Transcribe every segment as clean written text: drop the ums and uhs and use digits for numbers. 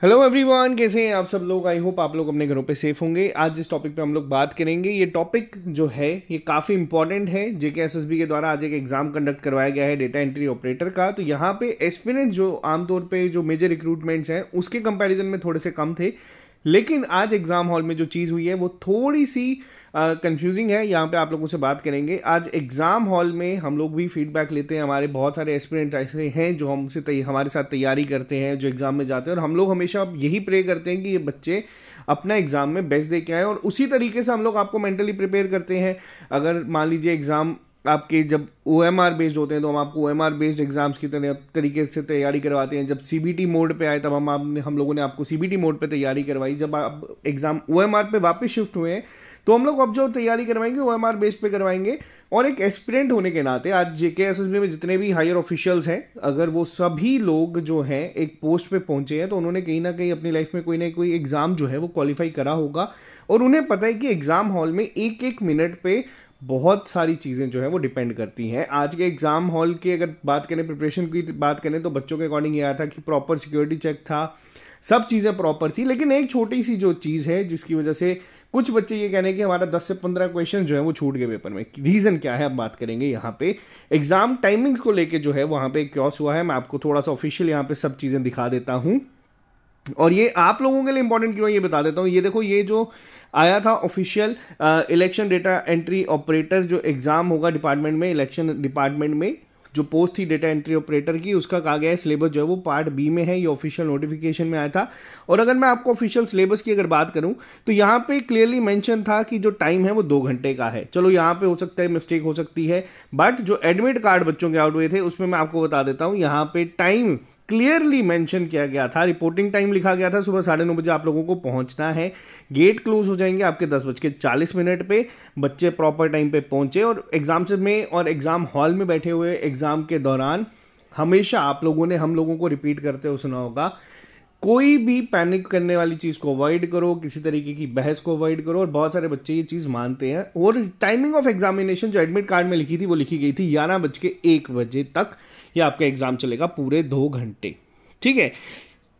Hello everyone, कैसे हैं आप सब लोग। आई होप आप लोग अपने घरों पे सेफ होंगे। आज जिस टॉपिक पे हम लोग बात करेंगे, ये टॉपिक जो है ये काफ़ी इंपॉर्टेंट है। जेके एसएसबी के द्वारा आज एक एग्जाम कंडक्ट करवाया गया है डेटा एंट्री ऑपरेटर का। तो यहाँ पे एस्पिरेंट जो आमतौर पे जो मेजर रिक्रूटमेंट्स हैं उसके कंपैरिजन में थोड़े से कम थे, लेकिन आज एग्जाम हॉल में जो चीज़ हुई है वो थोड़ी सी कंफ्यूजिंग है। यहाँ पे आप लोगों से बात करेंगे। आज एग्जाम हॉल में हम लोग भी फीडबैक लेते हैं। हमारे बहुत सारे एस्पिरेंट्स ऐसे हैं जो हमारे साथ तैयारी करते हैं, जो एग्जाम में जाते हैं, और हम लोग हमेशा यही प्रे करते हैं कि ये बच्चे अपना एग्जाम में बेस्ट दे के आए। और उसी तरीके से हम लोग आपको मेंटली प्रिपेयर करते हैं। अगर मान लीजिए एग्जाम आपके जब OMR बेस्ड होते हैं तो हम आपको OMR बेस्ड एग्जाम्स की तरीके से तैयारी करवाते हैं। जब CBT मोड पे आए तब हम लोगों ने आपको CBT मोड पे तैयारी करवाई। जब आप एग्जाम OMR पे वापस शिफ्ट हुए हैं तो हम लोग अब जो तैयारी करवाएंगे OMR बेस्ड पे करवाएंगे। और एक एस्पिरेंट होने के नाते आज जेके एसएसबी में जितने भी हायर ऑफिशियल्स हैं, अगर वो सभी लोग जो हैं एक पोस्ट पे पहुंचे हैं तो उन्होंने कहीं ना कहीं अपनी लाइफ में कोई ना कोई एग्जाम जो है वो क्वालिफाई करा होगा। और उन्हें पता है कि एग्जाम हॉल में एक एक मिनट पे बहुत सारी चीज़ें जो है वो डिपेंड करती हैं। आज के एग्जाम हॉल की अगर बात करें, प्रिपरेशन की बात करें, तो बच्चों के अकॉर्डिंग ये आया था कि प्रॉपर सिक्योरिटी चेक था, सब चीज़ें प्रॉपर थी। लेकिन एक छोटी सी जो चीज़ है जिसकी वजह से कुछ बच्चे ये कहने कि हमारा 10 से 15 क्वेश्चन जो है वो छूट गए पेपर में। रीज़न क्या है अब बात करेंगे। यहाँ पे एग्जाम टाइमिंग्स को लेके जो है वहाँ पे क्योस हुआ है, मैं आपको थोड़ा सा ऑफिशियल यहाँ पे सब चीज़ें दिखा देता हूँ। और ये आप लोगों के लिए इंपॉर्टेंट क्यों है ये बता देता हूँ। ये देखो, ये जो आया था official election data entry operator जो एग्जाम होगा डिपार्टमेंट में, इलेक्शन डिपार्टमेंट में जो पोस्ट थी डेटा एंट्री ऑपरेटर की, उसका कहा गया है सिलेबस जो है वो पार्ट बी में है। ये ऑफिशियल नोटिफिकेशन में आया था। और अगर मैं आपको ऑफिशियल सिलेबस की अगर बात करूं तो यहाँ पे क्लियरली मेंशन था कि जो टाइम है वो 2 घंटे का है। चलो यहाँ पे हो सकता है मिस्टेक हो सकती है, बट जो एडमिट कार्ड बच्चों के आउट हुए थे उसमें मैं आपको बता देता हूँ, यहाँ पे टाइम क्लियरली मेंशन किया गया था। रिपोर्टिंग टाइम लिखा गया था सुबह 9:30 बजे आप लोगों को पहुंचना है। गेट क्लोज हो जाएंगे आपके 10:40 पे। बच्चे प्रॉपर टाइम पे पहुंचे और एग्जाम से में और एग्जाम हॉल में बैठे हुए एग्जाम के दौरान हमेशा आप लोगों ने हम लोगों को रिपीट करते हुए सुना होगा, कोई भी पैनिक करने वाली चीज़ को अवॉइड करो, किसी तरीके की बहस को अवॉइड करो। और बहुत सारे बच्चे ये चीज़ मानते हैं। और टाइमिंग ऑफ एग्जामिनेशन जो एडमिट कार्ड में लिखी थी वो लिखी गई थी 11:01 तक ये आपका एग्जाम चलेगा, पूरे 2 घंटे। ठीक है।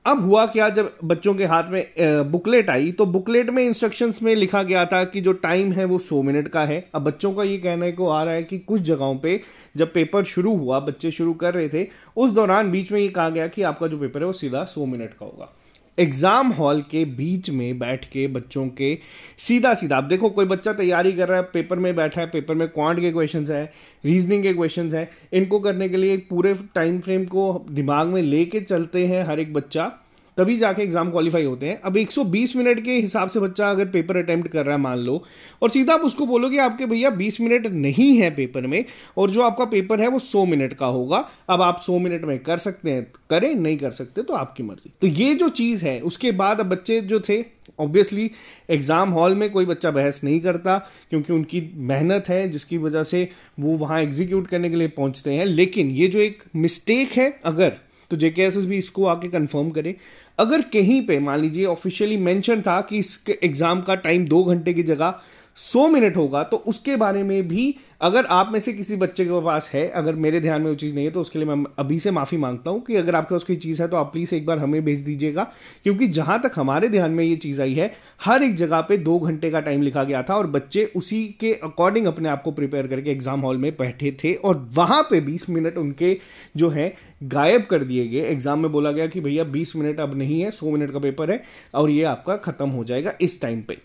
अब हुआ क्या, जब बच्चों के हाथ में बुकलेट आई तो बुकलेट में इंस्ट्रक्शंस में लिखा गया था कि जो टाइम है वो 100 मिनट का है। अब बच्चों का ये कहने को आ रहा है कि कुछ जगहों पे जब पेपर शुरू हुआ, बच्चे शुरू कर रहे थे, उस दौरान बीच में ये कहा गया कि आपका जो पेपर है वो सीधा 100 मिनट का होगा। एग्जाम हॉल के बीच में बैठ के बच्चों के सीधा सीधा, आप देखो कोई बच्चा तैयारी कर रहा है, पेपर में बैठा है, पेपर में क्वांट के क्वेश्चंस है, रीजनिंग के क्वेश्चंस है, इनको करने के लिए पूरे टाइम फ्रेम को दिमाग में लेके चलते हैं हर एक बच्चा, तभी जाके एग्जाम क्वालिफाई होते हैं। अब 120 मिनट के हिसाब से बच्चा अगर पेपर अटेम्प्ट कर रहा है मान लो, और सीधा आप उसको बोलोगे आपके भैया 20 मिनट नहीं है पेपर में और जो आपका पेपर है वो 100 मिनट का होगा, अब आप 100 मिनट में कर सकते हैं करें, नहीं कर सकते तो आपकी मर्जी। तो ये जो चीज़ है उसके बाद अब बच्चे जो थे, ऑब्वियसली एग्जाम हॉल में कोई बच्चा बहस नहीं करता क्योंकि उनकी मेहनत है जिसकी वजह से वो वहाँ एग्जीक्यूट करने के लिए पहुँचते हैं। लेकिन ये जो एक मिस्टेक है, अगर तो जेके एसएसबी इसको आके कंफर्म करे, अगर कहीं पे मान लीजिए ऑफिशियली मेंशन था कि इस एग्जाम का टाइम 2 घंटे की जगह 100 मिनट होगा, तो उसके बारे में भी अगर आप में से किसी बच्चे के पास है, अगर मेरे ध्यान में वो चीज़ नहीं है तो उसके लिए मैं अभी से माफ़ी मांगता हूँ कि अगर आपके पास कोई चीज़ है तो आप प्लीज़ एक बार हमें भेज दीजिएगा। क्योंकि जहाँ तक हमारे ध्यान में ये चीज़ आई है, हर एक जगह पे 2 घंटे का टाइम लिखा गया था और बच्चे उसी के अकॉर्डिंग अपने आप को प्रिपेयर करके एग्जाम हॉल में बैठे थे। और वहाँ पे 20 मिनट उनके जो है गायब कर दिए गए। एग्जाम में बोला गया कि भैया 20 मिनट अब नहीं है, 100 मिनट का पेपर है और ये आपका ख़त्म हो जाएगा इस टाइम पे।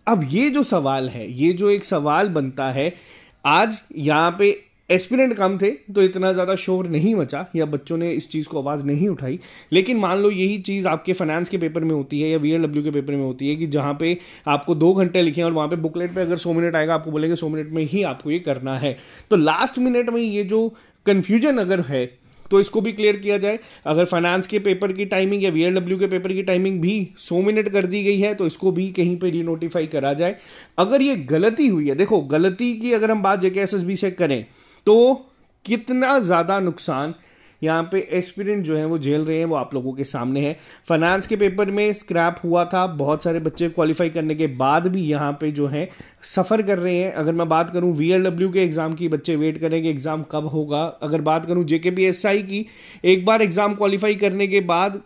अब ये जो सवाल है, ये जो एक सवाल बनता है, आज यहाँ पे एस्पिरेंट कम थे तो इतना ज़्यादा शोर नहीं मचा या बच्चों ने इस चीज़ को आवाज़ नहीं उठाई। लेकिन मान लो यही चीज़ आपके फाइनेंस के पेपर में होती है या VLW के पेपर में होती है कि जहाँ पे आपको 2 घंटे लिखे हैं और वहाँ पे बुकलेट पे अगर 100 मिनट आएगा, आपको बोलेंगे 100 मिनट में ही आपको ये करना है। तो लास्ट मिनट में ये जो कन्फ्यूजन अगर है तो इसको भी क्लियर किया जाए। अगर फाइनेंस के पेपर की टाइमिंग या VLW के पेपर की टाइमिंग भी 100 मिनट कर दी गई है तो इसको भी कहीं पे रीनोटिफाई करा जाए। अगर ये गलती हुई है, देखो गलती की अगर हम बात जेके एसएसबी से करें तो कितना ज़्यादा नुकसान यहाँ पे एस्पिरेंट जो है वो झेल रहे हैं वो आप लोगों के सामने है। फाइनेंस के पेपर में स्क्रैप हुआ था, बहुत सारे बच्चे क्वालिफाई करने के बाद भी यहाँ पे जो है सफ़र कर रहे हैं। अगर मैं बात करूँ VLW के एग्ज़ाम की, बच्चे वेट करेंगे एग्ज़ाम कब होगा। अगर बात करूँ JKPSI की, एक बार एग्ज़ाम क्वालिफाई करने के बाद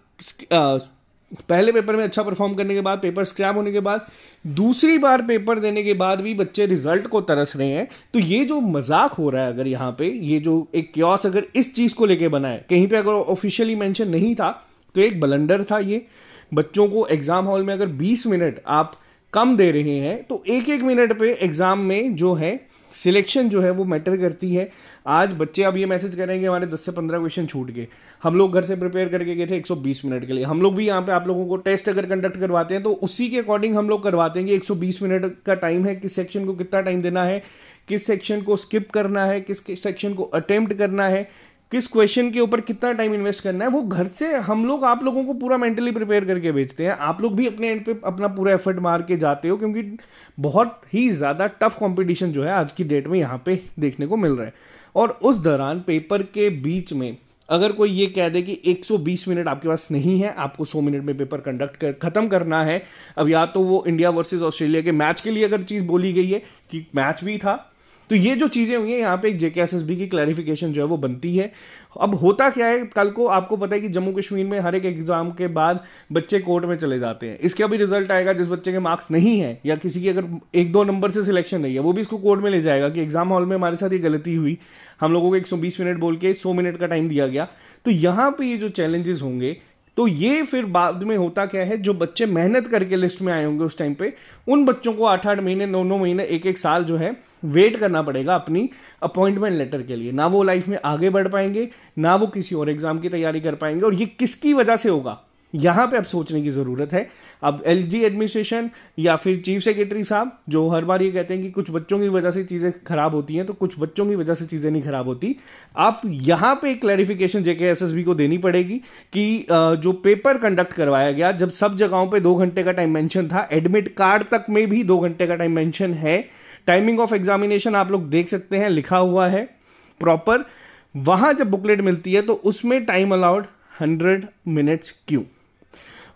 पहले पेपर में अच्छा परफॉर्म करने के बाद, पेपर स्क्रैप होने के बाद, दूसरी बार पेपर देने के बाद भी बच्चे रिजल्ट को तरस रहे हैं। तो ये जो मजाक हो रहा है, अगर यहाँ पे ये जो एक क्योस अगर इस चीज को लेके बना है, कहीं पे अगर ऑफिशियली मेंशन नहीं था तो एक ब्लंडर था ये। बच्चों को एग्जाम हॉल में अगर 20 मिनट आप कम दे रहे हैं तो एक एक मिनट पे एग्जाम में जो है सिलेक्शन जो है वो मैटर करती है। आज बच्चे अब ये मैसेज करेंगे हमारे 10 से 15 क्वेश्चन छूट गए, हम लोग घर से प्रिपेयर करके गए थे 120 मिनट के लिए। हम लोग भी यहाँ पे आप लोगों को टेस्ट अगर कंडक्ट करवाते हैं तो उसी के अकॉर्डिंग हम लोग करवाते हैं कि 120 मिनट का टाइम है, किस सेक्शन को कितना टाइम देना है, किस सेक्शन को स्किप करना है, किस सेक्शन को अटेम्प्ट करना है, किस क्वेश्चन के ऊपर कितना टाइम इन्वेस्ट करना है। वो घर से हम लोग आप लोगों को पूरा मेंटली प्रिपेयर करके भेजते हैं। आप लोग भी अपने एंड पे अपना पूरा एफर्ट मार के जाते हो, क्योंकि बहुत ही ज़्यादा टफ कंपटीशन जो है आज की डेट में यहाँ पे देखने को मिल रहा है। और उस दौरान पेपर के बीच में अगर कोई ये कह दे कि 120 मिनट आपके पास नहीं है, आपको 100 मिनट में पेपर खत्म करना है। अब या तो वो इंडिया वर्सेस ऑस्ट्रेलिया के मैच के लिए अगर चीज़ बोली गई है कि मैच भी था, तो ये जो चीज़ें हुई हैं यहाँ पे एक जेकेएसएसबी की क्लैरिफिकेशन जो है वो बनती है। अब होता क्या है, कल को आपको पता है कि जम्मू कश्मीर में हर एक एग्जाम के बाद बच्चे कोर्ट में चले जाते हैं। इसका भी रिजल्ट आएगा, जिस बच्चे के मार्क्स नहीं है या किसी की अगर 1-2 नंबर से सिलेक्शन नहीं है, वो भी इसको कोर्ट में ले जाएगा कि एग्जाम हॉल में हमारे साथ ये गलती हुई, हम लोगों को 120 मिनट बोल के 100 मिनट का टाइम दिया गया। तो यहाँ पे ये जो चैलेंजेस होंगे, तो ये फिर बाद में होता क्या है, जो बच्चे मेहनत करके लिस्ट में आए होंगे उस टाइम पे, उन बच्चों को 8-8 महीने 9-9 महीने 1-1 साल जो है वेट करना पड़ेगा अपनी अपॉइंटमेंट लेटर के लिए। ना वो लाइफ में आगे बढ़ पाएंगे, ना वो किसी और एग्जाम की तैयारी कर पाएंगे। और ये किसकी वजह से होगा, यहाँ पे अब सोचने की जरूरत है। अब एलजी एडमिनिस्ट्रेशन या फिर चीफ सेक्रेटरी साहब जो हर बार ये कहते हैं कि कुछ बच्चों की वजह से चीजें खराब होती हैं, तो कुछ बच्चों की वजह से चीजें नहीं खराब होती। आप यहाँ पे क्लैरिफिकेशन जेकेएसएसबी को देनी पड़ेगी कि जो पेपर कंडक्ट करवाया गया, जब सब जगहों पे 2 घंटे का टाइम मेंशन था, एडमिट कार्ड तक में भी 2 घंटे का टाइम मेंशन है। टाइमिंग ऑफ एग्जामिनेशन आप लोग देख सकते हैं, लिखा हुआ है प्रॉपर। वहां जब बुकलेट मिलती है तो उसमें टाइम अलाउड 100 मिनट्स क्यों?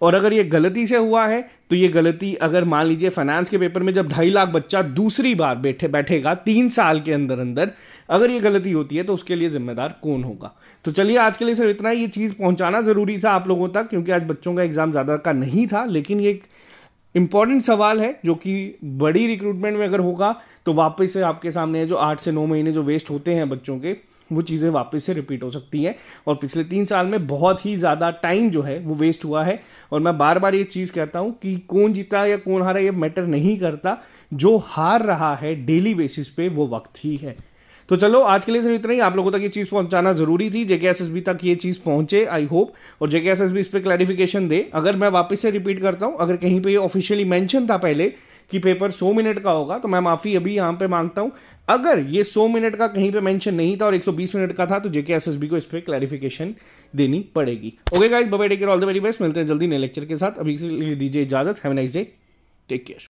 और अगर ये गलती से हुआ है तो ये गलती, अगर मान लीजिए फाइनेंस के पेपर में जब 2.5 लाख बच्चा दूसरी बार बैठेगा 3 साल के अंदर अंदर, अगर ये गलती होती है तो उसके लिए जिम्मेदार कौन होगा? तो चलिए आज के लिए सिर्फ इतना ही। ये चीज़ पहुंचाना जरूरी था आप लोगों तक, क्योंकि आज बच्चों का एग्जाम ज़्यादा का नहीं था, लेकिन ये एक इंपॉर्टेंट सवाल है जो कि बड़ी रिक्रूटमेंट में अगर होगा तो वापस से आपके सामने है, जो 8 से 9 महीने जो वेस्ट होते हैं बच्चों के, वो चीज़ें वापस से रिपीट हो सकती हैं। और पिछले 3 साल में बहुत ही ज़्यादा टाइम जो है वो वेस्ट हुआ है। और मैं बार बार ये चीज़ कहता हूँ कि कौन जीता या कौन हारा ये मैटर नहीं करता, जो हार रहा है डेली बेसिस पे वो वक्त ही है। तो चलो आज के लिए सिर्फ इतना ही। आप लोगों तक ये चीज़ पहुंचाना जरूरी थी, जेकेएसएसबी तक ये चीज़ पहुंचे आई होप, और जेकेएसएसबी इस पर क्लैरिफिकेशन दे। अगर मैं वापस से रिपीट करता हूँ, अगर कहीं पे ये ऑफिशियली मेंशन था पहले कि पेपर 100 मिनट का होगा, तो मैं माफ़ी अभी यहाँ पे मांगता हूँ। अगर ये 100 मिनट का कहीं पे मेंशन नहीं था और 120 मिनट का था, तो जेकेएसएसबी को इस पर क्लैरिफिकेशन देनी पड़ेगी। Okay guys, bye bye, take care, all the very best. मिलते हैं जल्दी नए लेक्चर के साथ। अभी के लिए दीजिए इजाजत। Have a nice day, take care.